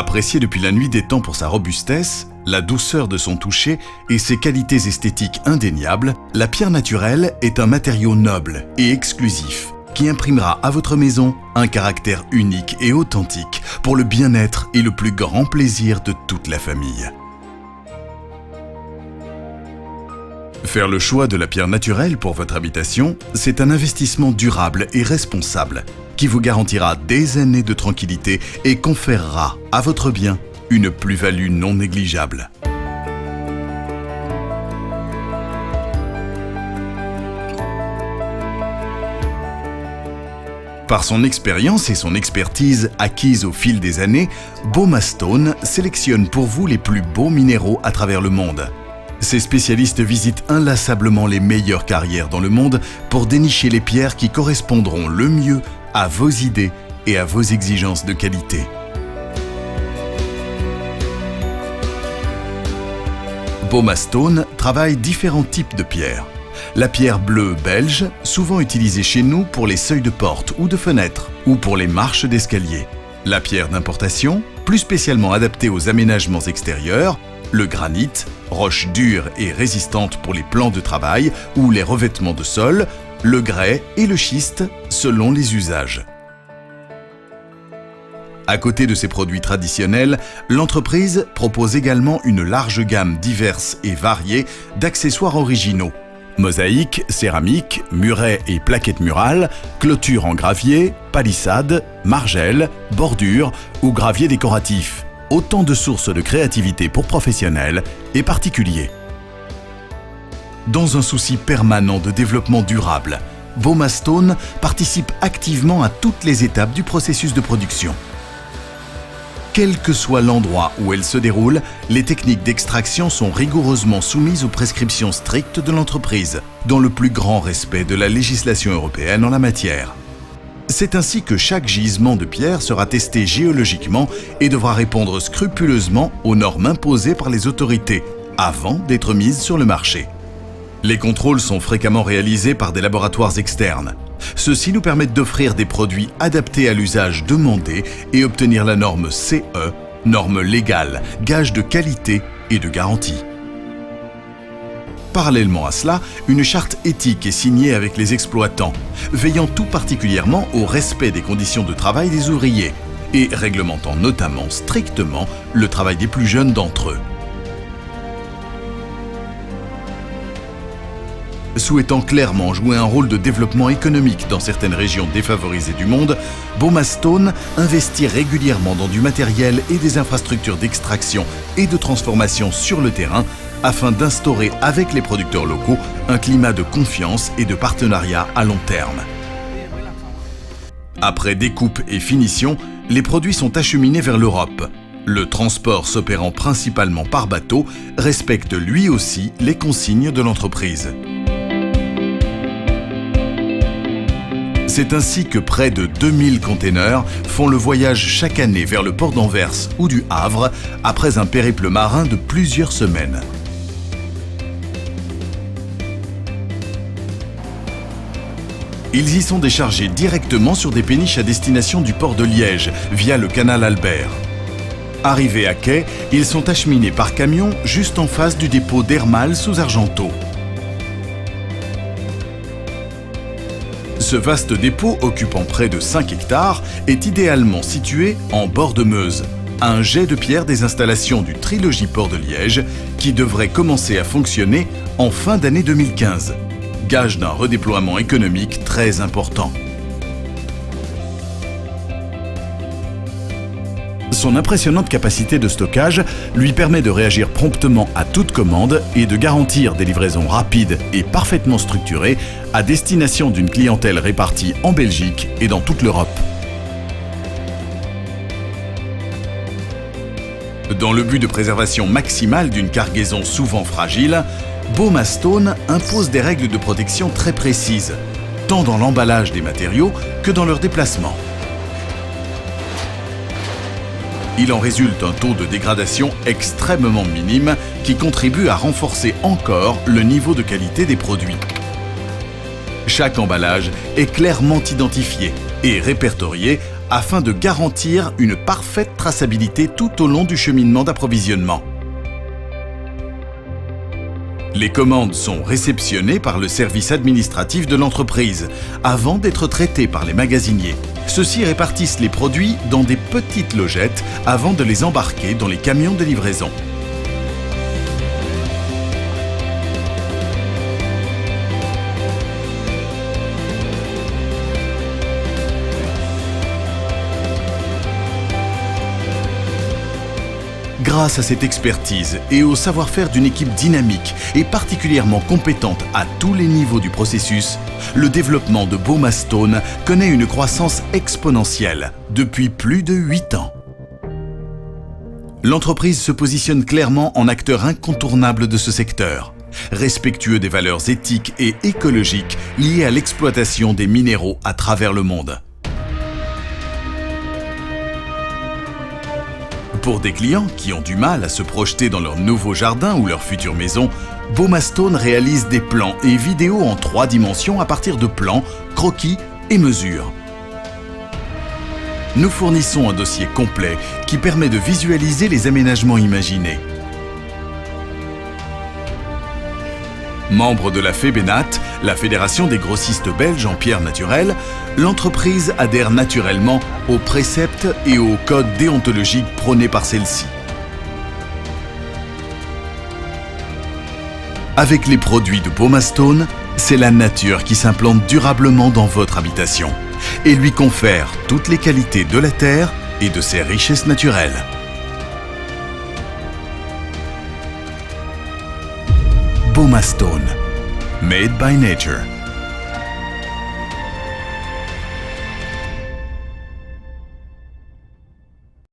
Appréciée depuis la nuit des temps pour sa robustesse, la douceur de son toucher et ses qualités esthétiques indéniables, la pierre naturelle est un matériau noble et exclusif qui imprimera à votre maison un caractère unique et authentique pour le bien-être et le plus grand plaisir de toute la famille. Faire le choix de la pierre naturelle pour votre habitation, c'est un investissement durable et responsable qui vous garantira des années de tranquillité et conférera à votre bien une plus-value non négligeable. Par son expérience et son expertise acquise au fil des années, Bauma-Stone sélectionne pour vous les plus beaux minéraux à travers le monde. Ces spécialistes visitent inlassablement les meilleures carrières dans le monde pour dénicher les pierres qui correspondront le mieux à vos idées et à vos exigences de qualité. Bauma-Stone travaille différents types de pierres. La pierre bleue belge, souvent utilisée chez nous pour les seuils de porte ou de fenêtres, ou pour les marches d'escalier. La pierre d'importation, plus spécialement adaptée aux aménagements extérieurs, le granit, roche dure et résistante pour les plans de travail ou les revêtements de sol, le grès et le schiste selon les usages. À côté de ses produits traditionnels, l'entreprise propose également une large gamme diverse et variée d'accessoires originaux. Mosaïques, céramiques, murets et plaquettes murales, clôtures en gravier, palissades, margelles, bordures ou gravier décoratif. Autant de sources de créativité pour professionnels et particuliers. Dans un souci permanent de développement durable, Bauma-Stone participe activement à toutes les étapes du processus de production. Quel que soit l'endroit où elle se déroule, les techniques d'extraction sont rigoureusement soumises aux prescriptions strictes de l'entreprise, dans le plus grand respect de la législation européenne en la matière. C'est ainsi que chaque gisement de pierre sera testé géologiquement et devra répondre scrupuleusement aux normes imposées par les autorités avant d'être mise sur le marché. Les contrôles sont fréquemment réalisés par des laboratoires externes. Ceux-ci nous permettent d'offrir des produits adaptés à l'usage demandé et obtenir la norme CE, norme légale, gage de qualité et de garantie. Parallèlement à cela, une charte éthique est signée avec les exploitants, veillant tout particulièrement au respect des conditions de travail des ouvriers et réglementant notamment strictement le travail des plus jeunes d'entre eux. Souhaitant clairement jouer un rôle de développement économique dans certaines régions défavorisées du monde, Bauma-Stone investit régulièrement dans du matériel et des infrastructures d'extraction et de transformation sur le terrain afin d'instaurer avec les producteurs locaux un climat de confiance et de partenariat à long terme. Après découpe et finition, les produits sont acheminés vers l'Europe. Le transport s'opérant principalement par bateau respecte lui aussi les consignes de l'entreprise. C'est ainsi que près de 2000 containers font le voyage chaque année vers le port d'Anvers ou du Havre après un périple marin de plusieurs semaines. Ils y sont déchargés directement sur des péniches à destination du port de Liège via le canal Albert. Arrivés à quai, ils sont acheminés par camion juste en face du dépôt d'Hermal sous Argenteau. Ce vaste dépôt, occupant près de 5 hectares, est idéalement situé en bord de Meuse, à un jet de pierre des installations du Trilogie Port de Liège, qui devrait commencer à fonctionner en fin d'année 2015, gage d'un redéploiement économique très important. Son impressionnante capacité de stockage lui permet de réagir promptement à toute commande et de garantir des livraisons rapides et parfaitement structurées à destination d'une clientèle répartie en Belgique et dans toute l'Europe. Dans le but de préservation maximale d'une cargaison souvent fragile, Bauma-Stone impose des règles de protection très précises, tant dans l'emballage des matériaux que dans leur déplacement. Il en résulte un taux de dégradation extrêmement minime qui contribue à renforcer encore le niveau de qualité des produits. Chaque emballage est clairement identifié et répertorié afin de garantir une parfaite traçabilité tout au long du cheminement d'approvisionnement. Les commandes sont réceptionnées par le service administratif de l'entreprise avant d'être traitées par les magasiniers. Ceux-ci répartissent les produits dans des petites logettes avant de les embarquer dans les camions de livraison. Grâce à cette expertise et au savoir-faire d'une équipe dynamique et particulièrement compétente à tous les niveaux du processus, le développement de Boma Stone connaît une croissance exponentielle depuis plus de 8 ans. L'entreprise se positionne clairement en acteur incontournable de ce secteur, respectueux des valeurs éthiques et écologiques liées à l'exploitation des minéraux à travers le monde. Pour des clients qui ont du mal à se projeter dans leur nouveau jardin ou leur future maison, Boma Stone réalise des plans et vidéos en 3 dimensions à partir de plans, croquis et mesures. Nous fournissons un dossier complet qui permet de visualiser les aménagements imaginés. Membre de la FEBENAT, la Fédération des grossistes belges en pierres naturelles, l'entreprise adhère naturellement aux préceptes et aux codes déontologiques prônés par celle-ci. Avec les produits de Boma Stone, c'est la nature qui s'implante durablement dans votre habitation et lui confère toutes les qualités de la terre et de ses richesses naturelles. Boma Stone, made by nature.